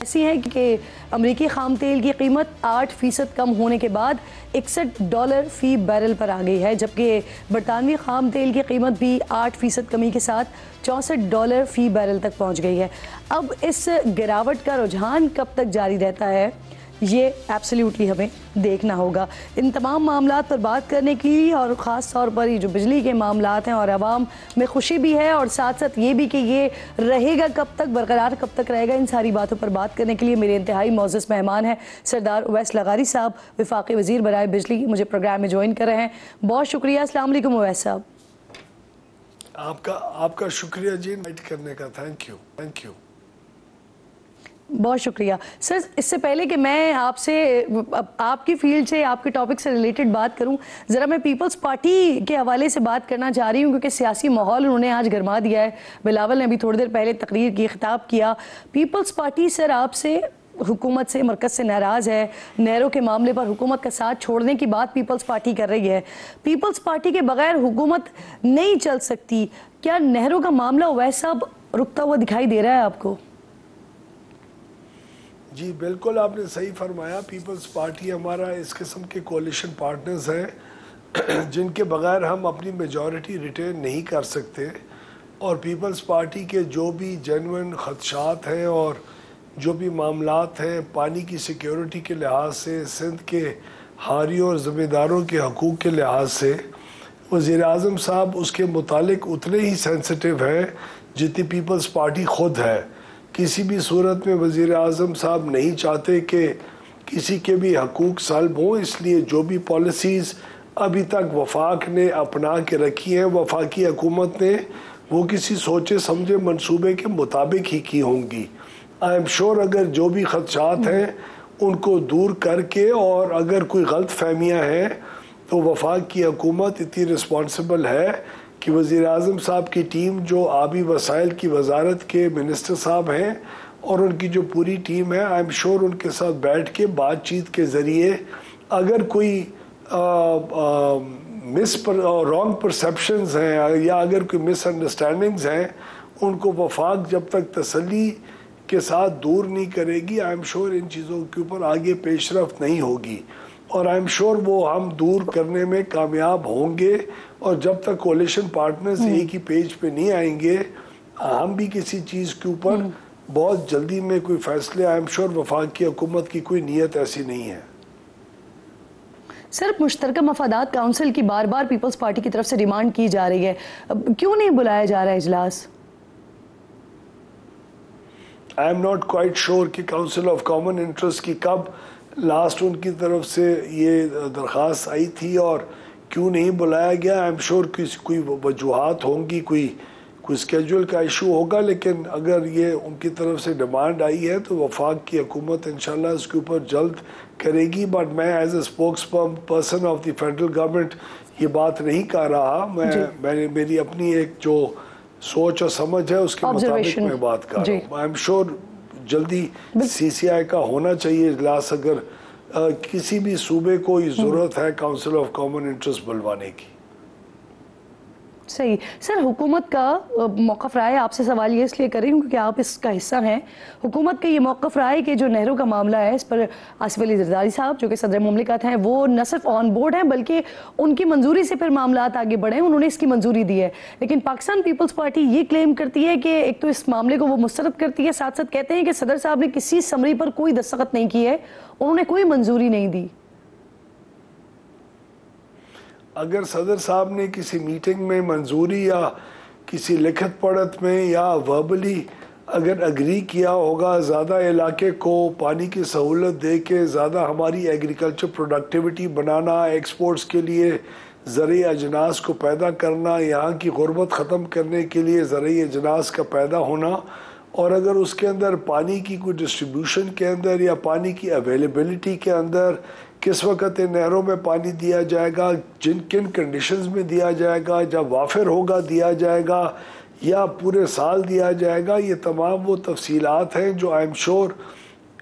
ऐसी है कि अमरीकी खाम तेल की कीमत 8% कम होने के बाद $61 फी बैरल पर आ गई है, जबकि बरतानवी खाम तेल की कीमत भी 8% कमी के साथ $64 फी बैरल तक पहुंच गई है। अब इस गिरावट का रुझान कब तक जारी रहता है, ये एब्सोल्युटली हमें देखना होगा। इन तमाम मामलात पर बात करने की और ख़ास तौर पर ये जो बिजली के मामलात हैं और आवाम में खुशी भी है और साथ साथ ये भी कि ये रहेगा कब तक, बरकरार कब तक रहेगा, इन सारी बातों पर बात करने के लिए मेरे इंतहाई मोअज़्ज़ज़ मेहमान हैं सरदार उवैस लगारी साहब, वफाकी वज़ीर बराए बिजली, मुझे प्रोग्राम में ज्वाइन कर रहे हैं। बहुत शुक्रिया। अस्सलाम वालेकुम उवैस साहब। आपका शुक्रिया जी इन्वाइट करने का। Thank you. बहुत शुक्रिया सर। इससे पहले कि मैं आपसे आपकी फील्ड से, आपके टॉपिक से रिलेटेड बात करूं, ज़रा मैं पीपल्स पार्टी के हवाले से बात करना चाह रही हूं, क्योंकि सियासी माहौल उन्होंने आज गरमा दिया है। बिलावल ने अभी थोड़ी देर पहले तकरीर की, खिताब किया। पीपल्स पार्टी सर आपसे, हुकूमत से, मरकज़ से नाराज़ है। नहरों के मामले पर हुकूमत का साथ छोड़ने की बात पीपल्स पार्टी कर रही है। पीपल्स पार्टी के बगैर हुकूमत नहीं चल सकती। क्या नहरों का मामला वैसा रुकता हुआ दिखाई दे रहा है आपको? जी बिल्कुल, आपने सही फरमाया। पीपल्स पार्टी हमारा इस किस्म के कोalition पार्टनर्स हैं जिनके बगैर हम अपनी मेजॉरिटी रिटेन नहीं कर सकते। और पीपल्स पार्टी के जो भी जेन्युइन खदशात हैं और जो भी मामलात हैं पानी की सिक्योरिटी के लिहाज से, सिंध के हारियों और ज़मींदारों के हकूक़ के लिहाज से, वज़ीर आज़म साहब उसके मुतालिक उतने ही सेंसिटिव हैं जितनी पीपल्स पार्टी ख़ुद है। किसी भी सूरत में वज़ीर आज़म साहब नहीं चाहते कि किसी के भी हकूक़ सल्ब हों, इसलिए जो भी पॉलिसीज़ अभी तक वफाक ने अपना के रखी हैं, वफाकी हुकूमत ने, वो किसी सोचे समझे मंसूबे के मुताबिक ही की होंगी। आई एम श्योर अगर जो भी खदशात हैं उनको दूर करके, और अगर कोई गलत फहमियाँ हैं तो वफाक की हुकूमत इतनी रिस्पॉन्सिबल है कि वज़ीर आज़म साहब की टीम जो आबी वसाइल की वजारत के मिनिस्टर साहब हैं और उनकी जो पूरी टीम है, आई एम श्योर उनके साथ बैठ के बातचीत के ज़रिए अगर कोई रॉन्ग परसेप्शंस हैं या अगर कोई मिसअंडरस्टैंडिंग्स हैं, उनको वफाक जब तक तसल्ली के साथ दूर नहीं करेगी, आई एम श्योर इन चीज़ों के ऊपर आगे पेशरफ्त नहीं होगी। और आई एम श्योर वो हम दूर करने में कामयाब होंगे। और जब तक कोalition पार्टनर्स एक ही पेज पे नहीं आएंगे, हम भी किसी चीज़ के ऊपर बहुत जल्दी में कोई फैसले, आई एम श्योर वफाक की हुकूमत की कोई नीयत ऐसी नहीं है। सर, मुश्तरका मफादात काउंसिल की बार बार पीपल्स पार्टी की तरफ से डिमांड की जा रही है, क्यों नहीं बुलाया जा रहा है इजलास? I am not quite sure कि काउंसिल ऑफ कॉमन इंटरेस्ट की कब लास्ट उनकी तरफ से ये दरख्वास्त आई थी और क्यों नहीं बुलाया गया। आई एम श्योर कोई वजूहात होंगी, कोई स्केड्यूल का इशू होगा, लेकिन अगर ये उनकी तरफ से डिमांड आई है तो वफाक की हुकूमत इंशाल्लाह इसके ऊपर जल्द करेगी। बट मैं as a spokesperson of the federal government ये बात नहीं कर रहा। मैंने मेरी अपनी एक जो सोच और समझ है उसके मुताबिक मैं बात कर रहा हूँ। आई एम श्योर जल्दी CCI का होना चाहिए इजलास, अगर किसी भी सूबे को ज़रूरत है काउंसिल ऑफ कॉमन इंटरेस्ट बुलवाने की। सही। सर, हुकूमत का मौक़िफ़ राय, आपसे सवाल ये इसलिए कर रही हूँ क्योंकि आप इसका हिस्सा हैं। हुकूमत का ये मौक़िफ़ राय कि जो नहरों का मामला है, इस पर आसिफ अली ज़रदारी साहब जो कि सदर मुमलिकत हैं, वो न सिर्फ ऑन बोर्ड हैं बल्कि उनकी मंजूरी से फिर मामलात आगे बढ़े, उन्होंने इसकी मंजूरी दी है। लेकिन पाकिस्तान पीपल्स पार्टी ये क्लेम करती है कि एक तो इस मामले को वो मुस्तरद करती है, साथ साथ कहते हैं कि सदर साहब ने किसी समरी पर कोई दस्तखत नहीं की है, उन्होंने कोई मंजूरी नहीं दी। अगर सदर साहब ने किसी मीटिंग में मंजूरी या किसी लिखित पढ़त में या वर्बली अगर एग्री किया होगा ज़्यादा इलाके को पानी की सहूलत दे के ज़्यादा हमारी एग्रीकल्चर प्रोडक्टिविटी बनाना, एक्सपोर्ट्स के लिए ज़रूरी अजनास को पैदा करना, यहाँ की गुर्बत ख़त्म करने के लिए ज़रूरी अजनास का पैदा होना, और अगर उसके अंदर पानी की कोई डिस्ट्रीब्यूशन के अंदर या पानी की अवेलेबिलिटी के अंदर किस वक़्त नहरों में पानी दिया जाएगा, किन कंडीशंस में दिया जाएगा, जब वाफिर होगा दिया जाएगा या पूरे साल दिया जाएगा, ये तमाम वो तफसीलात हैं जो आई एम श्योर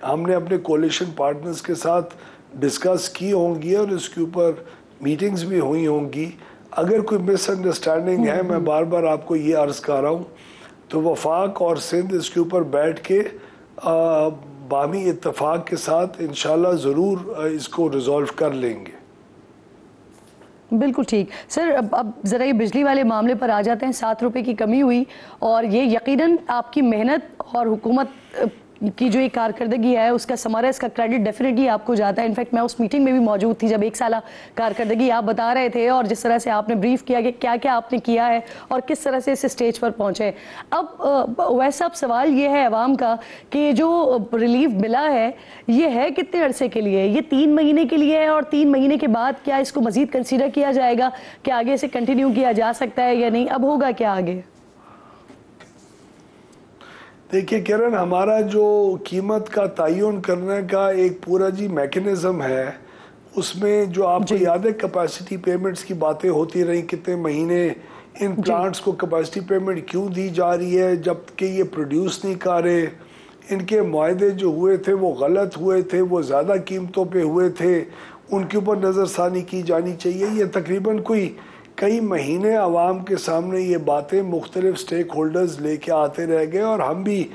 हमने अपने कोalition पार्टनर्स के साथ डिस्कस की होंगी और इसके ऊपर मीटिंग्स भी हुई होंगी। अगर कोई मिसअंडरस्टैंडिंग है, मैं बार बार आपको ये अर्ज़ कर रहा हूँ, तो वफाक और सिंध इसके ऊपर बैठ के बामी इत्तेफाक के साथ इंशाल्लाह ज़रूर इसको रिजॉल्व कर लेंगे। बिल्कुल ठीक सर। अब ज़रा ये बिजली वाले मामले पर आ जाते हैं। 7 रुपए की कमी हुई और ये यकीनन आपकी मेहनत और हुकूमत की जो ये कारकर्दगी है उसका समारा, इसका क्रेडिट डेफिनेटली आपको जाता है। इनफैक्ट मैं उस मीटिंग में भी मौजूद थी जब 1 साल कारकर्दगी आप बता रहे थे और जिस तरह से आपने ब्रीफ किया कि क्या क्या आपने किया है और किस तरह से इस स्टेज पर पहुंचे। अब वैसा अब सवाल ये है अवाम का कि जो रिलीफ मिला है ये है कितने अरसे के लिए? ये 3 महीने के लिए है और 3 महीने के बाद क्या इसको मजीद कंसीडर किया जाएगा कि आगे इसे कंटिन्यू किया जा सकता है या नहीं? अब होगा क्या आगे? देखिए किरण, हमारा जो कीमत का तयन करने का एक पूरा जी मैकेनिज्म है, उसमें जो आपको याद है कैपेसिटी पेमेंट्स की बातें होती रही, कितने महीने इन प्लांट्स को कैपेसिटी पेमेंट क्यों दी जा रही है जबकि ये प्रोड्यूस नहीं कर रहे। इनके मुआहदे जो हुए थे वो गलत हुए थे, वो ज़्यादा कीमतों पे हुए थे, उनके ऊपर नज़रसानी की जानी चाहिए। ये तकरीबन कोई कई महीने आवाम के सामने ये बातें मुख्तलिफ स्टेक होल्डर्स लेके आते रह गए और हम भी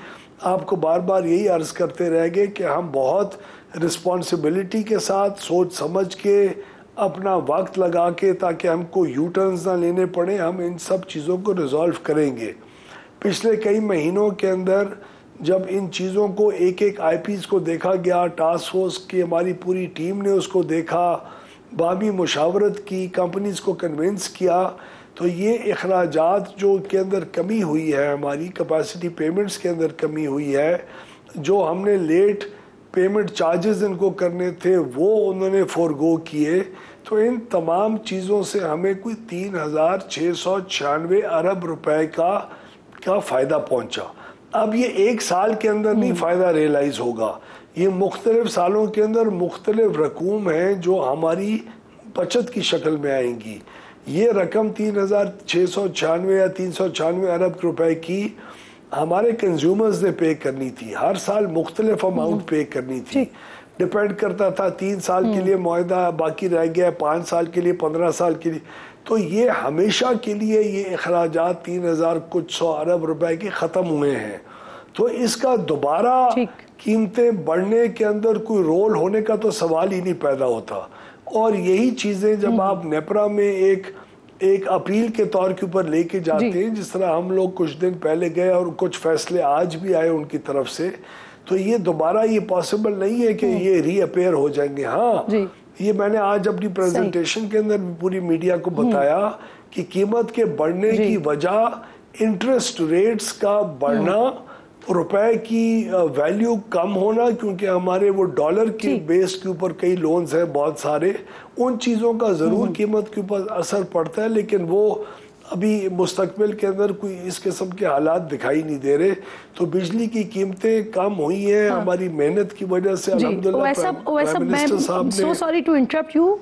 आपको बार बार यही अर्ज़ करते रह गए कि हम बहुत रिस्पॉन्सिबिलिटी के साथ सोच समझ के अपना वक्त लगा के, ताकि हमको यू टर्न्स ना लेने पड़े, हम इन सब चीज़ों को रिजॉल्व करेंगे। पिछले कई महीनों के अंदर जब इन चीज़ों को एक एक आईपीज़ को देखा गया, टास्क फोर्स की हमारी पूरी टीम ने उसको देखा, बामी मुशावरत की, कंपनीज को कन्विंस किया, तो ये अखराजात जो के अंदर कमी हुई है, हमारी कैपेसिटी पेमेंट्स के अंदर कमी हुई है, जो हमने लेट पेमेंट चार्जेस इनको करने थे वो उन्होंने फोरगो किए, तो इन तमाम चीज़ों से हमें कोई 3,696 अरब रुपए का फ़ायदा पहुंचा। अब ये 1 साल के अंदर नहीं फ़ायदा रियलाइज़ होगा, ये मुख्तलिफ सालों के अंदर मुख्तलिफ रकूम हैं जो हमारी बचत की शक्ल में आएंगी। ये रकम 3,696 या 396 अरब रुपए की हमारे कंज्यूमर्स ने पे करनी थी, हर साल मुख्तलिफ अमाउंट पे करनी थी। डिपेंड करता था 3 साल के लिए मुआहदा बाकी रह गया, 5 साल के लिए, 15 साल के लिए, तो ये हमेशा के लिए ये अखराजात 3,000 कुछ 100 अरब रुपए के ख़त्म हुए हैं। तो इसका दोबारा कीमतें बढ़ने के अंदर कोई रोल होने का तो सवाल ही नहीं पैदा होता। और यही चीज़ें जब आप नेपरा में एक अपील के तौर के ऊपर लेके जाते हैं, जिस तरह हम लोग कुछ दिन पहले गए और कुछ फैसले आज भी आए उनकी तरफ से, तो ये दोबारा ये पॉसिबल नहीं है कि ये रीअपेयर हो जाएंगे। हाँ, ये मैंने आज अपनी प्रेजेंटेशन के अंदर पूरी मीडिया को बताया कि कीमत के बढ़ने की वजह इंटरेस्ट रेट्स का बढ़ना, रुपए की वैल्यू कम होना, क्योंकि हमारे वो डॉलर के बेस के ऊपर कई लोन्स हैं बहुत सारे, उन चीज़ों का ज़रूर कीमत के ऊपर असर पड़ता है, लेकिन वो अभी मुस्तकबिल के अंदर कोई इस किस्म के हालात दिखाई नहीं दे रहे। तो बिजली की कीमतें कम हुई हैं हमारी मेहनत की वजह से, अल्हम्दुलिल्लाह। प्राइम मिनिस्टर साहब ने, so sorry to interrupt you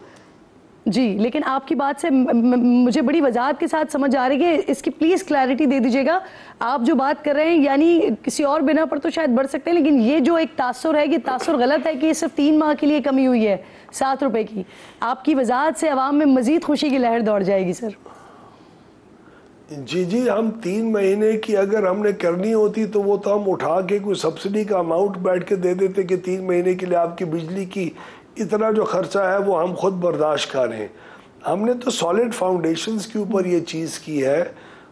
ji, लेकिन आपकी बात से मुझे बड़ी वजाहत के साथ समझ आ रही है कि इसकी प्लीज़ क्लैरिटी दे दीजिएगा। आप जो बात कर रहे हैं यानी किसी और बिना पर तो शायद बढ़ सकते हैं, लेकिन ये जो एक तासुर है, ये तासुर गलत है कि ये सिर्फ 3 माह के लिए कमी हुई है 7 रुपए की। आपकी वजाहत से अवाम में मजीद खुशी की लहर दौड़ जाएगी सर। जी, हम 3 महीने की अगर हमने करनी होती तो वो तो हम उठा के कोई सब्सिडी का अमाउंट बैठ के दे देते कि 3 महीने के लिए आपकी बिजली की इतना जो खर्चा है वो हम खुद बर्दाश्त करें। हमने तो सॉलिड फाउंडेशंस के ऊपर ये चीज़ की है।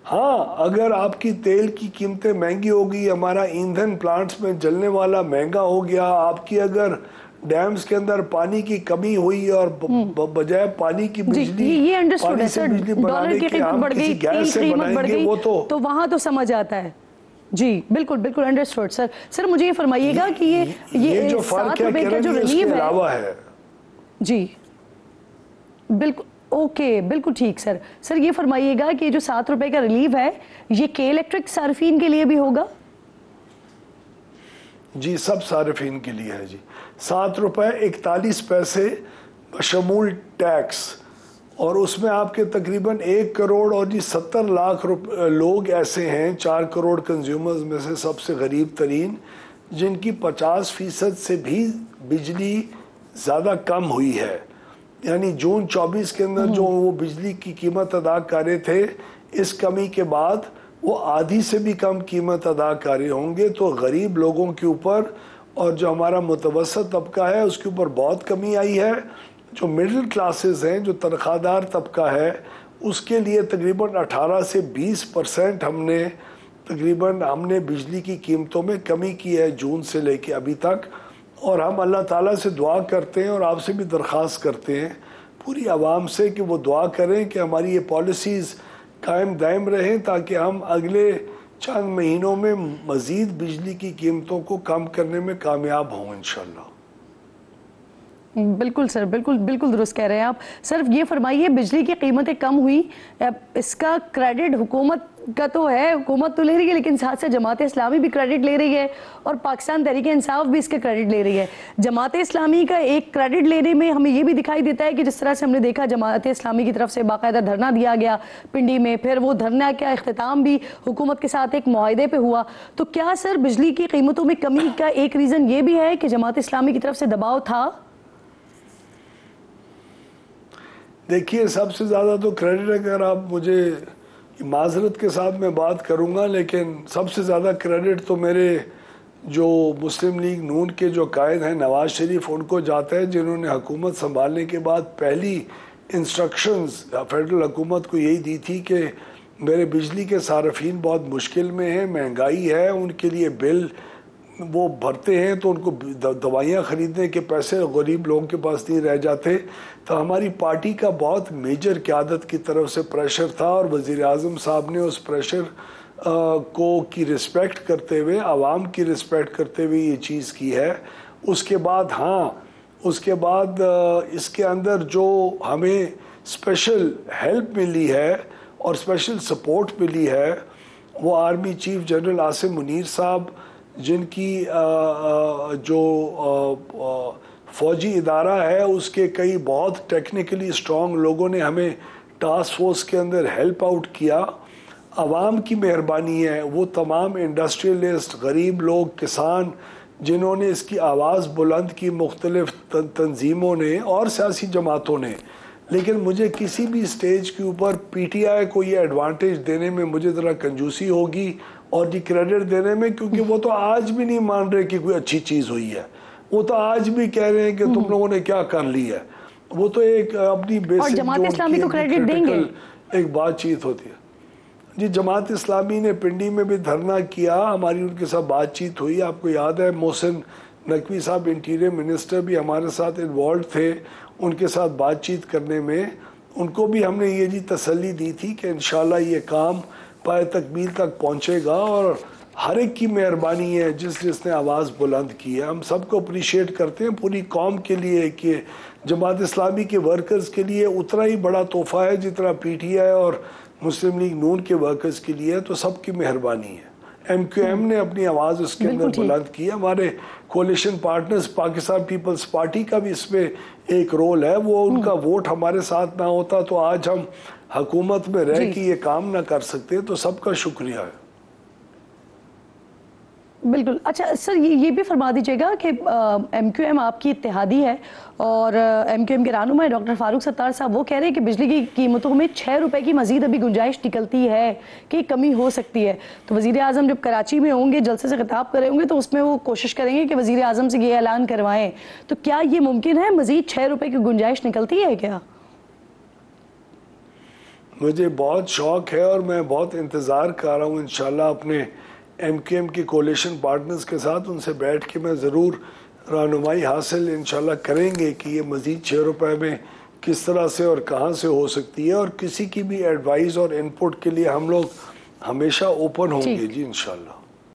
हाँ, अगर आपकी तेल की कीमतें महंगी हो गई, हमारा ईंधन प्लांट्स में जलने वाला महंगा हो गया, आपकी अगर डैम्स के अंदर पानी की कमी हुई और बजाय पानी की बिजली, ये अंडरस्टूड है सर, डॉलर की कीमत बढ़ गई, गैस से बनाएंगे, वो तो वहाँ तो समझ आता है। जी बिल्कुल बिल्कुल अंडरस्टूड सर। सर मुझे ये फरमाइएगा कि ये जो 7 रुपए का जो रिलीफ है जी बिल्कुल ओके, बिल्कुल ठीक सर। सर ये फरमाइएगा कि जो 7 रुपए का रिलीफ है ये के इलेक्ट्रिक सार्फिन के लिए भी होगा? जी, सब सार्फिन के लिए है जी। 7 रुपए 41 पैसे बशमूल टैक्स, और उसमें आपके तकरीबन 1 करोड़ और जी 70 लाख लोग ऐसे हैं, 4 करोड़ कंज्यूमर्स में से सबसे गरीब तरीन, जिनकी 50% से भी बिजली ज़्यादा कम हुई है। यानी जून 24 के अंदर जो वो बिजली की कीमत अदा कर रहे थे, इस कमी के बाद वो आधी से भी कम कीमत अदा कर रहे होंगे। तो गरीब लोगों के ऊपर और जो हमारा मुतवसत तबका है उसके ऊपर बहुत कमी आई है। जो मिडिल क्लासेस हैं, जो तनख्वाहदार तबका है, उसके लिए तकरीबन 18 से 20% हमने बिजली की कीमतों में कमी की है जून से लेके अभी तक। और हम अल्लाह ताला से दुआ करते हैं और आपसे भी दरख्वास्त करते हैं पूरी आवाम से कि वो दुआ करें कि हमारी ये पॉलिसीज़ कायम दायम रहें ताकि हम अगले चंद महीनों में मज़ीद बिजली की कीमतों को कम करने में कामयाब हों इंशाल्लाह। बिल्कुल सर, बिल्कुल बिल्कुल दुरुस्त कह रहे हैं आप। सर ये फरमाइए, बिजली की कीमतें कम हुई, इसका क्रेडिट हुकूमत का तो है, हुकूमत तो ले रही है, लेकिन साथ साथ जमात इस्लामी भी क्रेडिट ले रही है और पाकिस्तान तहरीक इंसाफ भी इसके क्रेडिट ले रही है। जमात इस्लामी का एक क्रेडिट लेने में हमें ये भी दिखाई देता है कि जिस तरह से हमने देखा जमात इस्लामी की तरफ से बाकायदा धरना दिया गया पिंडी में, फिर वो धरना का अख्तिताम भी हुकूमत के साथ एक मुआहदे पे हुआ। तो क्या सर बिजली की कीमतों में कमी का एक रीज़न ये भी है कि जमात इस्लामी की तरफ से दबाव था? देखिए, सबसे ज़्यादा तो क्रेडिट, अगर आप मुझे माजरत के साथ मैं बात करूंगा, लेकिन सबसे ज़्यादा क्रेडिट तो मेरे जो मुस्लिम लीग नून के जो कायद हैं नवाज शरीफ, उनको जाता है, जिन्होंने हुकूमत संभालने के बाद पहली इंस्ट्रक्शंस फेडरल हुकूमत को यही दी थी कि मेरे बिजली के सार्फिन बहुत मुश्किल में हैं, महंगाई है, उनके लिए बिल वो भरते हैं तो उनको दवाइयाँ ख़रीदने के पैसे गरीब लोगों के पास नहीं रह जाते। तो हमारी पार्टी का बहुत मेजर क़यादत की तरफ से प्रेशर था और वज़ीर आज़म साहब ने उस प्रेशर की रिस्पेक्ट करते हुए, आवाम की रिस्पेक्ट करते हुए ये चीज़ की है। उसके बाद उसके बाद इसके अंदर जो हमें स्पेशल हेल्प मिली है और स्पेशल सपोर्ट मिली है वो army chief general Asim Munir साहब, जिनकी जो फ़ौजी इदारा है उसके कई बहुत टेक्निकली स्ट्रॉन्ग लोगों ने हमें टास्क फोर्स के अंदर हेल्प आउट किया। आवाम की मेहरबानी है, वो तमाम इंडस्ट्रियलिस्ट, गरीब लोग, किसान जिन्होंने इसकी आवाज़ बुलंद की, मुख्तलिफ तंजीमों ने और सियासी जमातों ने। लेकिन मुझे किसी भी स्टेज के ऊपर PTI को ये एडवांटेज देने में मुझे ज़रा कंजूसी होगी और ये क्रेडिट देने में, क्योंकि वो तो आज भी नहीं मान रहे कि कोई अच्छी चीज़ हुई है। वो तो आज भी कह रहे हैं कि तुम लोगों ने क्या कर ली है। वो तो एक अपनी बेसिक जमात इस्लामी को क्रेडिट देंगे, एक बातचीत होती है। जी, जमात इस्लामी ने पिंडी में भी धरना किया, हमारी उनके साथ बातचीत हुई। आपको याद है मोहसिन नकवी साहब इंटीरियर मिनिस्टर भी हमारे साथ इन्वॉल्व थे, उनके साथ बातचीत करने में उनको भी हमने ये जी तसल्ली दी थी कि इंशाल्लाह ये काम पाए तकमील तक पहुँचेगा। और हर एक की मेहरबानी है जिसने आवाज़ बुलंद की है। हम सबको अप्रिशिएट करते हैं, पूरी कौम के लिए कि जमात इस्लामी के वर्कर्स के लिए उतना ही बड़ा तोहफ़ा है जितना PTI और मुस्लिम लीग नून के वर्कर्स के लिए है। तो सबकी मेहरबानी है। MQM ने अपनी आवाज़ उसके अंदर बुलंद की है। हमारे coalition partners Pakistan peoples party का भी इसमें एक रोल है। वो उनका वोट हमारे साथ ना होता तो आज हम हुकूमत में रह के ये काम ना कर सकते। तो सबका शुक्रिया है। बिल्कुल। अच्छा सर, ये भी फरमा दीजिएगा कि MQM आपकी इत्तेहादी है और MQM के रहनुमा डॉक्टर फारूक सत्तार साहब वो कह रहे हैं कि बिजली की कीमतों में 6 रुपए की मजीद अभी गुंजाइश निकलती है कि कमी हो सकती है। तो वज़ीर आज़म जब कराची में होंगे, जलसे से खिताब कर रहे होंगे, तो उसमें वो कोशिश करेंगे कि वज़ीर आज़म से ये ऐलान करवाएं। तो क्या ये मुमकिन है, मजीद 6 रुपए की गुंजाइश निकलती है क्या? मुझे बहुत शौक़ है और मैं बहुत इंतज़ार कर रहा हूँ। इंशाल्लाह अपने MQM के कोलिशन पार्टनर्स के साथ उनसे बैठ के मैं ज़रूर रहनुमाई हासिल इंशाल्लाह करेंगे कि ये मज़ीद 6 रुपए में किस तरह से और कहाँ से हो सकती है। और किसी की भी एडवाइस और इनपुट के लिए हम लोग हमेशा ओपन होंगे जी इंशाल्लाह।